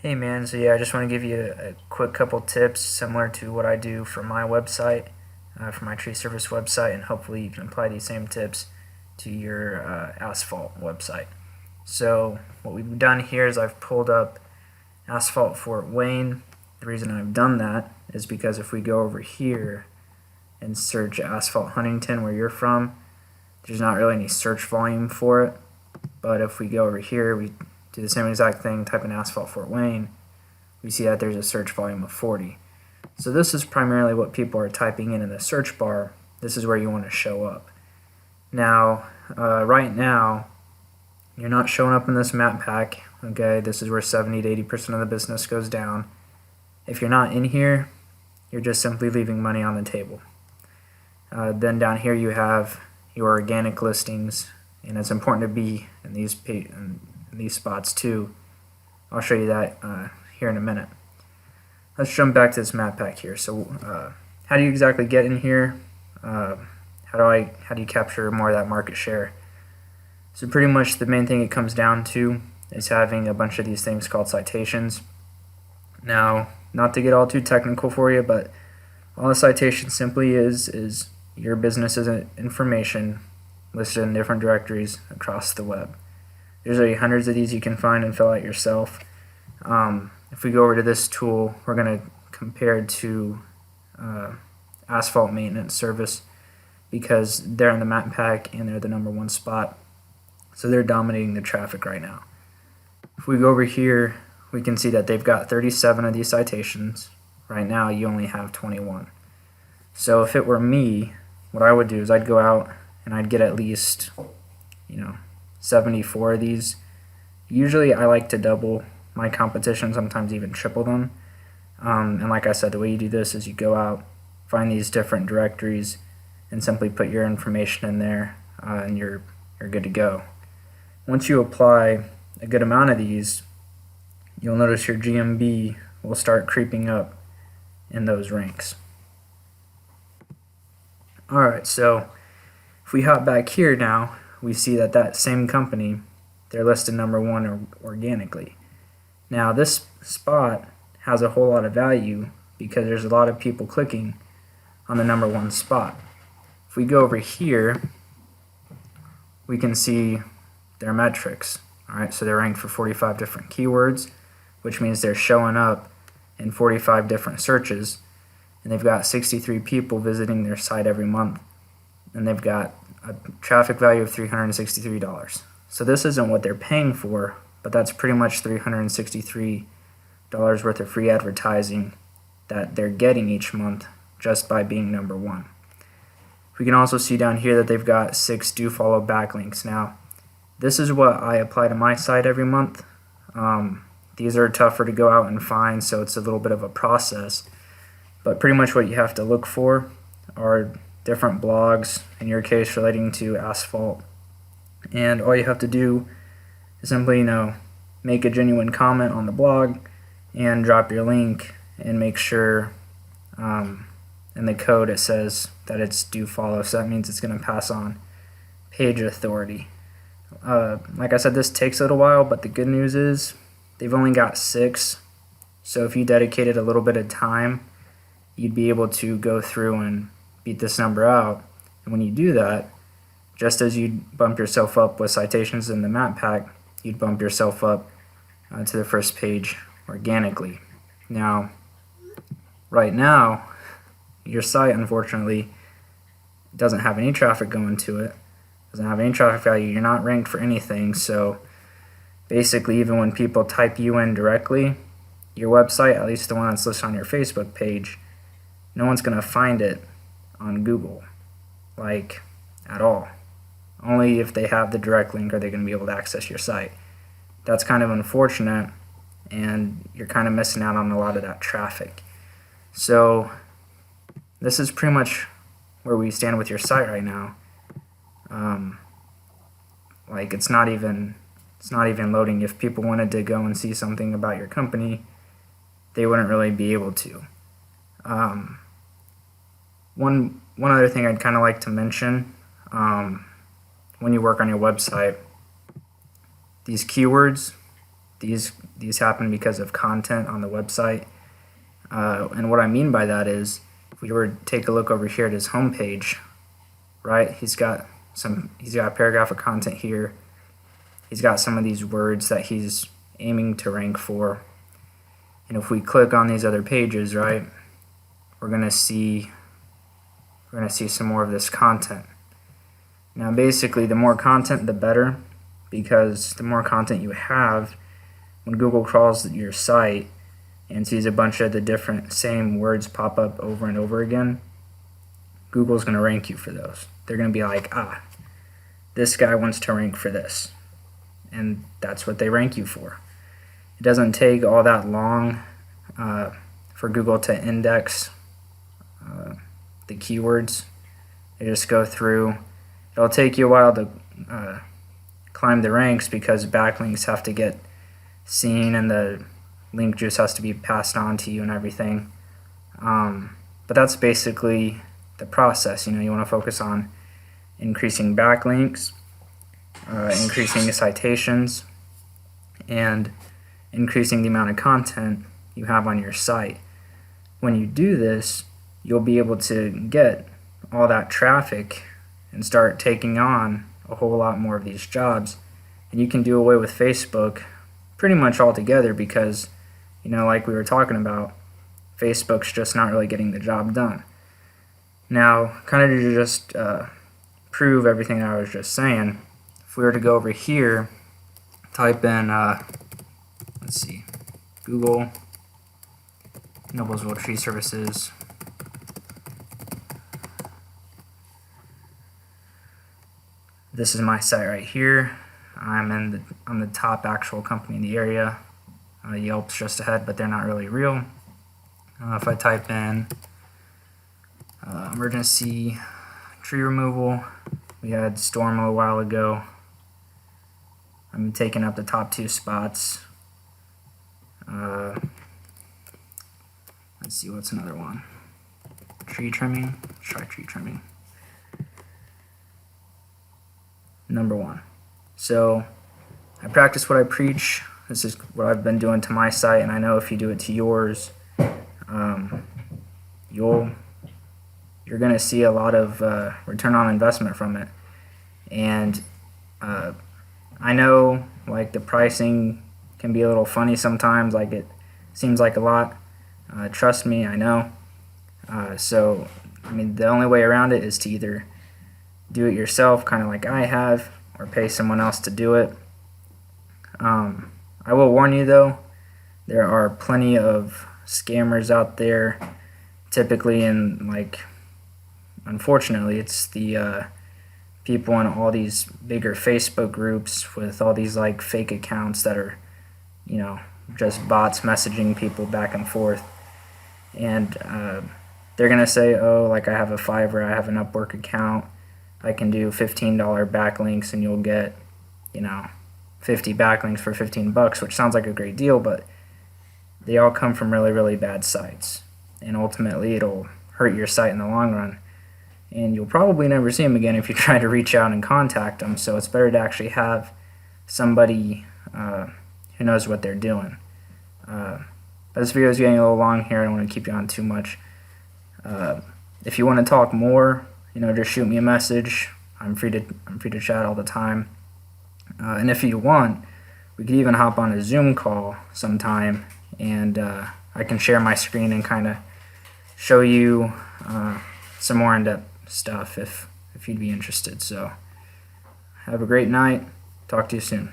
Hey man, so yeah, I just want to give you a quick couple tips similar to what I do for my website, for my tree service website, and hopefully you can apply these same tips to your Asphalt website. So what we've done here is I've pulled up Asphalt Fort Wayne. The reason I've done that is because if we go over here and search Asphalt Huntington where you're from, there's not really any search volume for it. But if we go over here, we do the same exact thing, type in Asphalt Fort Wayne, we see that there's a search volume of 40. So this is primarily what people are typing in the search bar. This is where you want to show up. Now, right now, you're not showing up in this map pack. Okay, this is where 70 to 80% of the business goes down. If you're not in here, you're just simply leaving money on the table. Then down here you have your organic listings, and it's important to be in these spots too. I'll show you that here in a minute. Let's jump back to this map pack here. So how do you exactly get in here? How do you capture more of that market share? So pretty much the main thing it comes down to is having a bunch of these things called citations. Now, not to get all too technical for you, but all a citation simply is your business's information listed in different directories across the web. There's already hundreds of these you can find and fill out yourself. If we go over to this tool, we're going to compare it to Asphalt Maintenance Service because they're in the map pack and they're the #1 spot. So they're dominating the traffic right now. If we go over here, we can see that they've got 37 of these citations. Right now, you only have 21. So if it were me, what I would do is I'd go out and I'd get at least, 74 of these. Usually I like to double my competition, sometimes even triple them. And like I said, the way you do this is you go out, find these different directories, and simply put your information in there, and you're good to go. Once you apply a good amount of these, you'll notice your GMB will start creeping up in those ranks. Alright, so if we hop back here now, we see that same company, they're listed #1 organically. Now this spot has a whole lot of value because there's a lot of people clicking on the #1 spot. If we go over here, we can see their metrics. Alright, so they're ranked for 45 different keywords, which means they're showing up in 45 different searches, and they've got 63 people visiting their site every month, and they've got a traffic value of $363. So this isn't what they're paying for, but that's pretty much $363 worth of free advertising that they're getting each month just by being #1. We can also see down here that they've got 6 do follow backlinks. Now, this is what I apply to my site every month. These are tougher to go out and find, so it's a little bit of a process. But pretty much what you have to look for are different blogs, in your case relating to asphalt. And all you have to do is simply, make a genuine comment on the blog and drop your link and make sure in the code it says that it's do follow. So that means it's going to pass on page authority. Like I said, this takes a little while, but the good news is they've only got 6. So if you dedicated a little bit of time, you'd be able to go through and beat this number out. And when you do that, just as you'd bump yourself up with citations in the map pack, you'd bump yourself up to the first page organically. Now, right now, your site unfortunately doesn't have any traffic going to it, doesn't have any traffic value, you're not ranked for anything, so basically even when people type you in directly, your website, at least the one that's listed on your Facebook page, no one's going to find it on Google, like, at all. Only if they have the direct link are they going to be able to access your site. That's kind of unfortunate, and you're kind of missing out on a lot of that traffic. So this is pretty much where we stand with your site right now. Like it's not even loading. If people wanted to go and see something about your company, they wouldn't really be able to. One other thing I'd kind of like to mention, when you work on your website, these keywords, These happen because of content on the website. And what I mean by that is, if we were to take a look over here at his homepage, right? He's got a paragraph of content here. He's got some of these words that he's aiming to rank for. And if we click on these other pages, right, we're gonna see some more of this content. Now basically, the more content the better, because the more content you have, when Google crawls your site and sees a bunch of the different same words pop up over and over again, Google's going to rank you for those. They're going to be like, this guy wants to rank for this. And that's what they rank you for. It doesn't take all that long for Google to index the keywords. They just go through. It'll take you a while to climb the ranks because backlinks have to get seen and the link juice has to be passed on to you and everything. But that's basically the process. You want to focus on increasing backlinks, increasing the citations, and increasing the amount of content you have on your site. When you do this, you'll be able to get all that traffic and start taking on a whole lot more of these jobs. And you can do away with Facebook pretty much altogether because, like we were talking about, Facebook's just not really getting the job done. Now, kind of to just prove everything that I was just saying, if we were to go over here, type in, let's see, Google Noblesville Tree Services. This is my site right here. I'm the top actual company in the area. Yelp's just ahead, but they're not really real. If I type in emergency tree removal, we had storm a while ago. I'm taking up the top 2 spots. Let's see, what's another one? Tree trimming. Let's try tree trimming. Number 1. So I practice what I preach. This is what I've been doing to my site, and I know if you do it to yours, you're going to see a lot of return on investment from it. And I know like the pricing can be a little funny sometimes, like it seems like a lot. Trust me, I know. So I mean, the only way around it is to either do it yourself, kind of like I have, or pay someone else to do it. I will warn you though, there are plenty of scammers out there, typically in unfortunately, it's the people in all these bigger Facebook groups with all these fake accounts that are, just bots messaging people back and forth. And they're going to say, oh, I have a Fiverr, I have an Upwork account, I can do $15 backlinks and you'll get, 50 backlinks for $15, which sounds like a great deal, but they all come from really, really bad sites. And ultimately, it'll hurt your site in the long run. And you'll probably never see them again if you try to reach out and contact them. So it's better to actually have somebody who knows what they're doing. But this video is getting a little long here. I don't want to keep you on too much. If you want to talk more, just shoot me a message. I'm free to chat all the time. And if you want, we could even hop on a Zoom call sometime, and I can share my screen and kind of show you some more in-depth stuff if you'd be interested. So have a great night. Talk to you soon.